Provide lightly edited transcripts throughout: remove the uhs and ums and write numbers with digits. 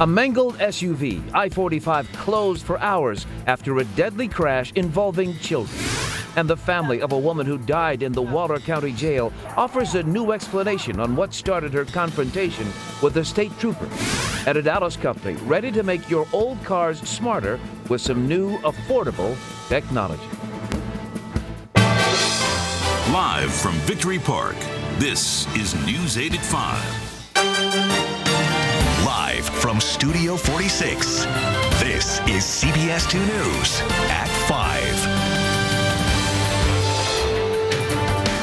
A mangled SUV, I-45, closed for hours after a deadly crash involving children. And the family of a woman who died in the Waller County Jail offers a new explanation on what started her confrontation with a state trooper. And a Dallas company ready to make your old cars smarter with some new, affordable technology. Live from Victory Park, this is News 8 at 5. Live from Studio 46, this is CBS 2 News at 5.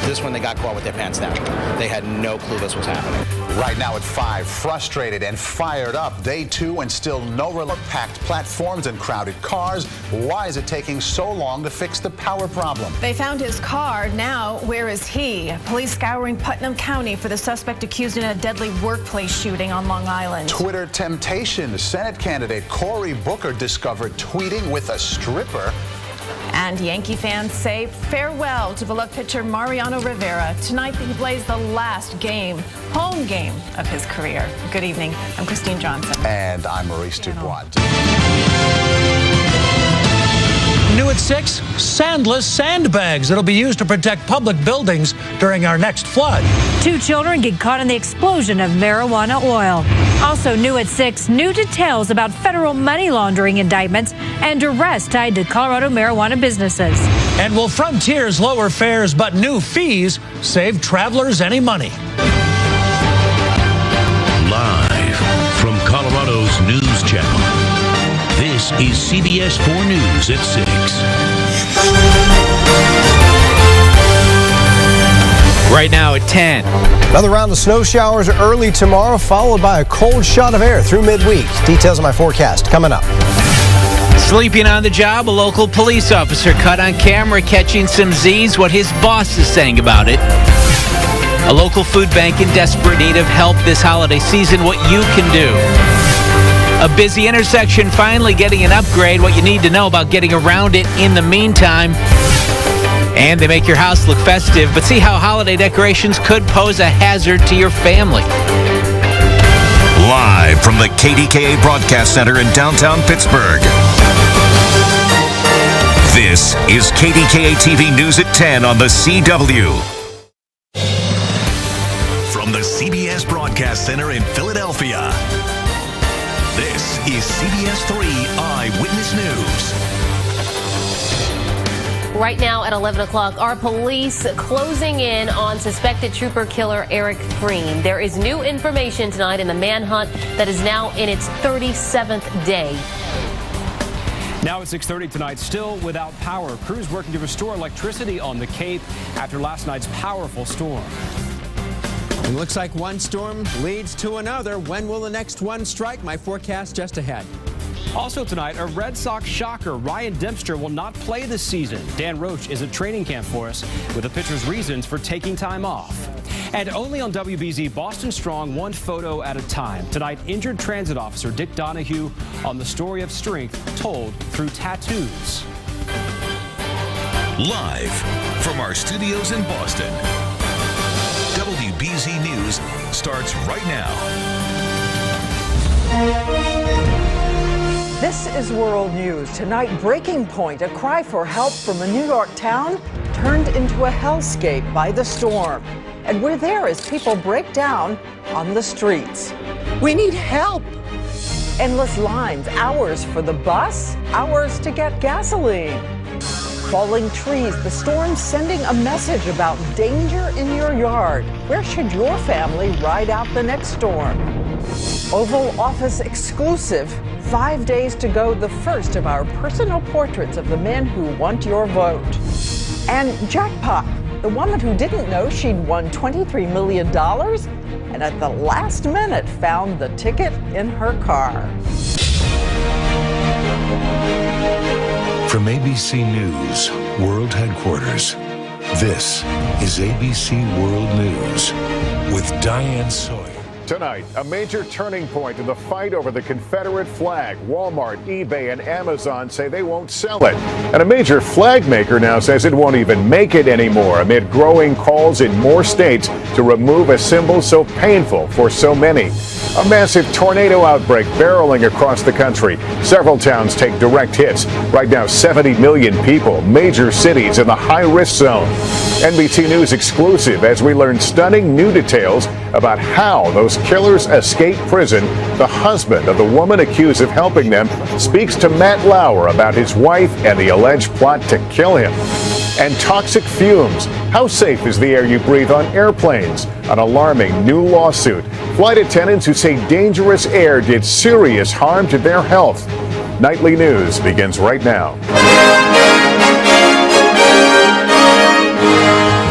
This is when they got caught with their pants down. They had no clue this was happening. Right now at 5, frustrated and fired up. Day 2 and still no relief. Packed platforms and crowded cars. Why is it taking so long to fix the power problem? They found his car. Now, where is he? Police scouring Putnam County for the suspect accused in a deadly workplace shooting on Long Island. Twitter temptation. Senate candidate Cory Booker discovered tweeting with a stripper. And Yankee fans say farewell to beloved pitcher Mariano Rivera. Tonight he plays the last home game of his career. Good evening. I'm Christine Johnson. And I'm Maurice Dubois. New at 6, sandless sandbags that'll be used to protect public buildings during our next flood. 2 children get caught in the explosion of marijuana oil. Also new at 6, new details about federal money laundering indictments and arrests tied to Colorado marijuana businesses. And will Frontier's lower fares but new fees save travelers any money? Live from Colorado's News Channel, this is CBS 4 News at 6. Right now at 10. Another round of snow showers early tomorrow, followed by a cold shot of air through midweek. Details of my forecast coming up. Sleeping on the job, a local police officer caught on camera catching some Z's. What his boss is saying about it. A local food bank in desperate need of help this holiday season. What you can do. A busy intersection finally getting an upgrade. What you need to know about getting around it in the meantime. And they make your house look festive, but see how holiday decorations could pose a hazard to your family. Live from the KDKA Broadcast Center in downtown Pittsburgh. This is KDKA TV News at 10 on the CW. From the CBS Broadcast Center in Philadelphia, this is CBS 3 Eyewitness News. Right now at 11 o'clock, our police closing in on suspected trooper killer Eric Green. There is new information tonight in the manhunt that is now in its 37th day. Now at 6:30 tonight, still without power. Crews working to restore electricity on the Cape after last night's powerful storm. It looks like one storm leads to another. When will the next one strike? My forecast just ahead. Also tonight, a Red Sox shocker. Ryan Dempster will not play this season. Dan Roach is at training camp for us with the pitcher's reasons for taking time off. And only on WBZ, Boston Strong, one photo at a time. Tonight, injured transit officer Dick Donahue on the story of strength told through tattoos. Live from our studios in Boston, WBZ News starts right now. This is World News. Tonight, breaking point. A cry for help from a New York town turned into a hellscape by the storm. And we're there as people break down on the streets. We need help. Endless lines, hours for the bus, hours to get gasoline. Falling trees, the storm sending a message about danger in your yard. Where should your family ride out the next storm? Oval Office exclusive. 5 days to go, the first of our personal portraits of the men who want your vote. And jackpot, the woman who didn't know she'd won $23 million and at the last minute found the ticket in her car. From ABC News, World Headquarters, this is ABC World News with Diane Sawyer. Tonight, a major turning point in the fight over the Confederate flag. Walmart, eBay, and Amazon say they won't sell it. And a major flag maker now says it won't even make it anymore amid growing calls in more states to remove a symbol so painful for so many. A massive tornado outbreak barreling across the country. Several towns take direct hits. Right now, 70 million people, major cities in the high-risk zone. NBC News exclusive as we learn stunning new details about how those killers escaped prison. The husband of the woman accused of helping them speaks to Matt Lauer about his wife and the alleged plot to kill him. And toxic fumes. How safe is the air you breathe on airplanes? An alarming new lawsuit. Flight attendants who say dangerous air did serious harm to their health. Nightly News begins right now.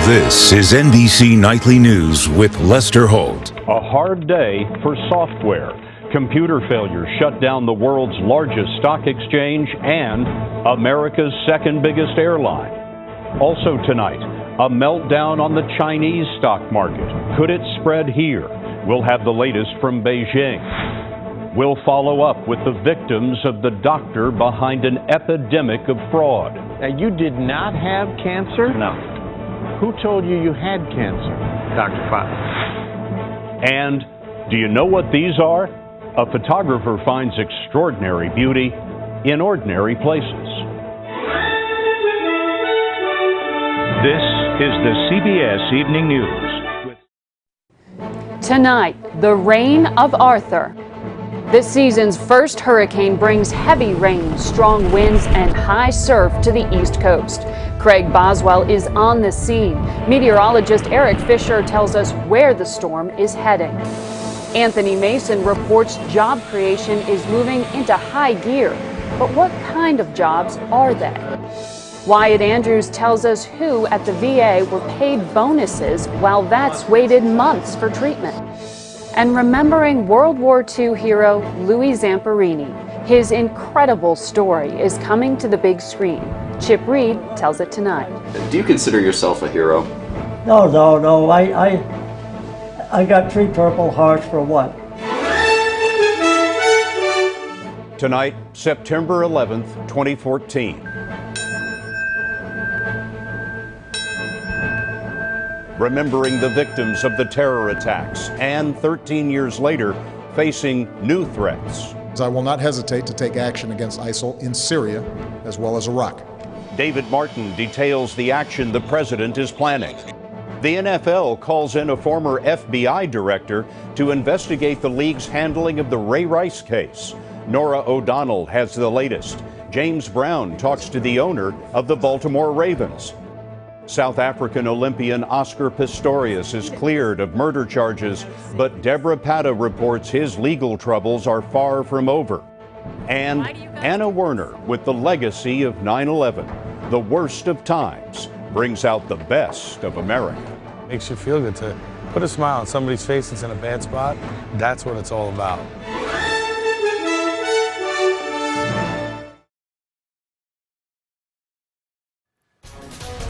This is NBC Nightly News with Lester Holt. A hard day for software. Computer failures shut down the world's largest stock exchange and America's second biggest airline. Also tonight, a meltdown on the Chinese stock market. Could it spread here? We'll have the latest from Beijing. We'll follow up with the victims of the doctor behind an epidemic of fraud. Now, you did not have cancer? No. Who told you you had cancer? Dr. Fox. And do you know what these are? A photographer finds extraordinary beauty in ordinary places. This is the CBS Evening News. Tonight, the reign of Arthur. This season's first hurricane brings heavy rain, strong winds, and high surf to the East Coast. Craig Boswell is on the scene. Meteorologist Eric Fisher tells us where the storm is heading. Anthony Mason reports job creation is moving into high gear. But what kind of jobs are they? Wyatt Andrews tells us who at the VA were paid bonuses while vets waited months for treatment. And remembering World War II hero Louis Zamperini. His incredible story is coming to the big screen. Chip Reed tells it tonight. Do you consider yourself a hero? No. I got 3 Purple Hearts for what? Tonight, September 11th, 2014. Remembering the victims of the terror attacks and 13 years later, facing new threats. I will not hesitate to take action against ISIL in Syria as well as Iraq. David Martin details the action the president is planning. The NFL calls in a former FBI director to investigate the league's handling of the Ray Rice case. Nora O'Donnell has the latest. James Brown talks to the owner of the Baltimore Ravens. South African Olympian Oscar Pistorius is cleared of murder charges, but Deborah Patta reports his legal troubles are far from over. And Anna Werner with the legacy of 9/11. The worst of times brings out the best of America. Makes you feel good to put a smile on somebody's face that's in a bad spot. That's what it's all about.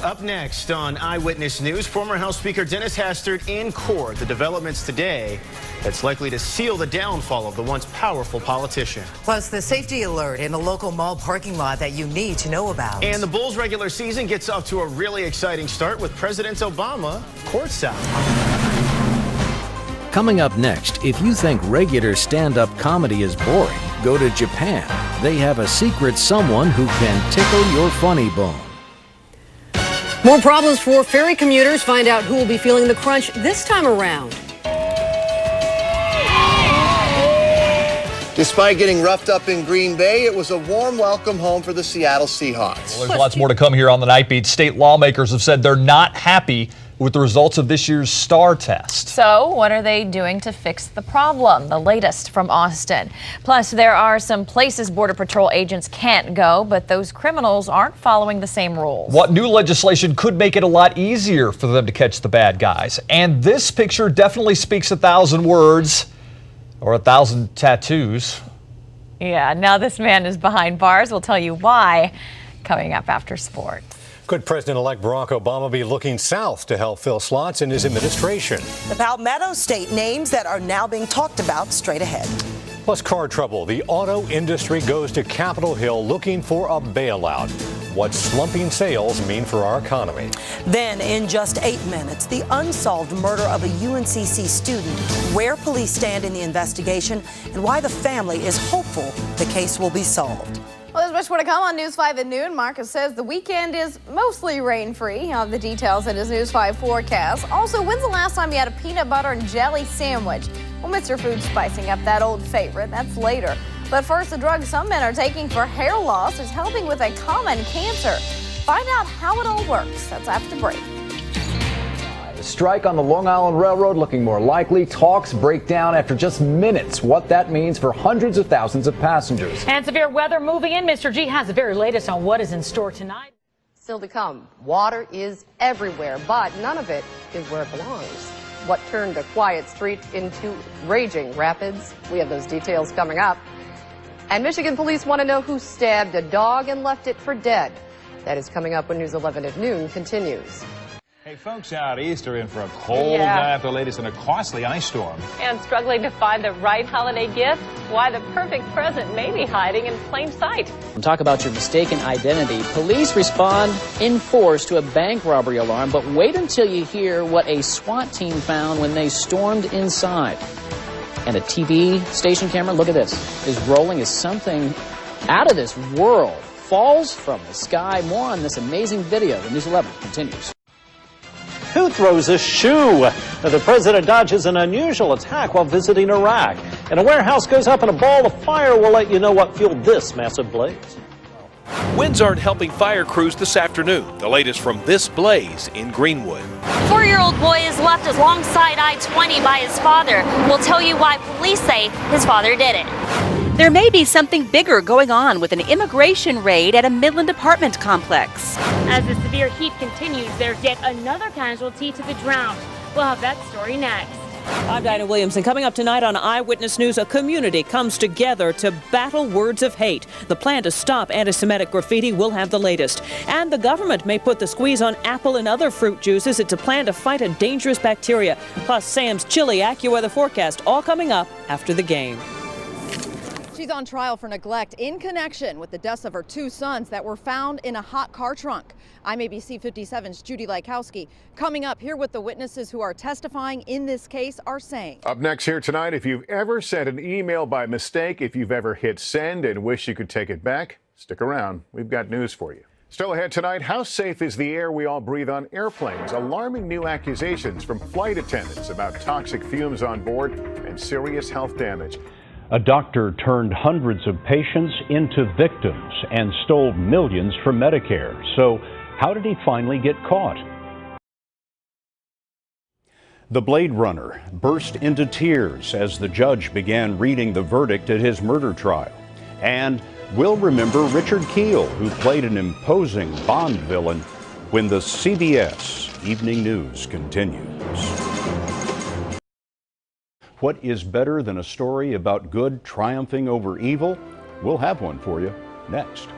Up next on Eyewitness News, former House Speaker Dennis Hastert in court. The developments today that's likely to seal the downfall of the once powerful politician. Plus, the safety alert in a local mall parking lot that you need to know about. And the Bulls' regular season gets off to a really exciting start with President Obama courtside. Coming up next, if you think regular stand-up comedy is boring, go to Japan. They have a secret someone who can tickle your funny bone. More problems for ferry commuters. Find out who will be feeling the crunch this time around. Despite getting roughed up in Green Bay, it was a warm welcome home for the Seattle Seahawks. Well, there's lots more to come here on the Night Beat. State lawmakers have said they're not happy with the results of this year's STAR test. So what are they doing to fix the problem? The latest from Austin. Plus, there are some places Border Patrol agents can't go, but those criminals aren't following the same rules. What new legislation could make it a lot easier for them to catch the bad guys? And this picture definitely speaks 1,000 words or 1,000 tattoos. Yeah, now this man is behind bars. We'll tell you why coming up after sport. Could President-elect Barack Obama be looking south to help fill slots in his administration? The Palmetto State names that are now being talked about straight ahead. Plus car trouble. The auto industry goes to Capitol Hill looking for a bailout. What slumping sales mean for our economy. Then, in just 8 minutes, the unsolved murder of a UNCC student, where police stand in the investigation, and why the family is hopeful the case will be solved. Well, there's much more to come on News 5 at noon. Marcus says the weekend is mostly rain-free. He'll have the details in his News 5 forecast. Also, when's the last time you had a peanut butter and jelly sandwich? Well, Mr. Food's spicing up that old favorite. That's later. But first, the drug some men are taking for hair loss is helping with a common cancer. Find out how it all works. That's after break. Strike on the Long Island Railroad looking more likely. Talks break down after just minutes. What that means for hundreds of thousands of passengers. And severe weather moving in. Mr. G has the very latest on what is in store tonight. Still to come. Water is everywhere, but none of it is where it belongs. What turned a quiet street into raging rapids? We have those details coming up. And Michigan police want to know who stabbed a dog and left it for dead. That is coming up when News 11 at noon continues. Hey, folks out east are in for a cold night, the latest in a costly ice storm. And struggling to find the right holiday gift? Why the perfect present may be hiding in plain sight. Talk about your mistaken identity. Police respond in force to a bank robbery alarm, but wait until you hear what a SWAT team found when they stormed inside. And a TV station camera, look at this, is rolling as something out of this world falls from the sky. More on this amazing video. The News 11 continues. Who throws a shoe? The president dodges an unusual attack while visiting Iraq. And a warehouse goes up in a ball of fire. We'll let you know what fueled this massive blaze. Winds aren't helping fire crews this afternoon. The latest from this blaze in Greenwood. 4-year-old boy is left alongside I-20 by his father. We'll tell you why police say his father did it. There may be something bigger going on with an immigration raid at a Midland apartment complex. As the severe heat continues, there's yet another casualty to the drought. We'll have that story next. I'm Dinah Williamson. Coming up tonight on Eyewitness News, a community comes together to battle words of hate. The plan to stop anti-Semitic graffiti will have the latest. And the government may put the squeeze on apple and other fruit juices. It's a plan to fight a dangerous bacteria. Plus, Sam's chilly AccuWeather forecast, all coming up after the game. She's on trial for neglect in connection with the deaths of her 2 sons that were found in a hot car trunk. I'm ABC 57's Judy Lykowski. Coming up, here what the witnesses who are testifying in this case are saying. Up next here tonight, if you've ever sent an email by mistake, if you've ever hit send and wish you could take it back, stick around. We've got news for you. Still ahead tonight, how safe is the air we all breathe on airplanes? Alarming new accusations from flight attendants about toxic fumes on board and serious health damage. A doctor turned hundreds of patients into victims and stole millions from Medicare. So how did he finally get caught? The Blade Runner burst into tears as the judge began reading the verdict at his murder trial. And we'll remember Richard Kiel, who played an imposing Bond villain, when the CBS Evening News continues. What is better than a story about good triumphing over evil? We'll have one for you next.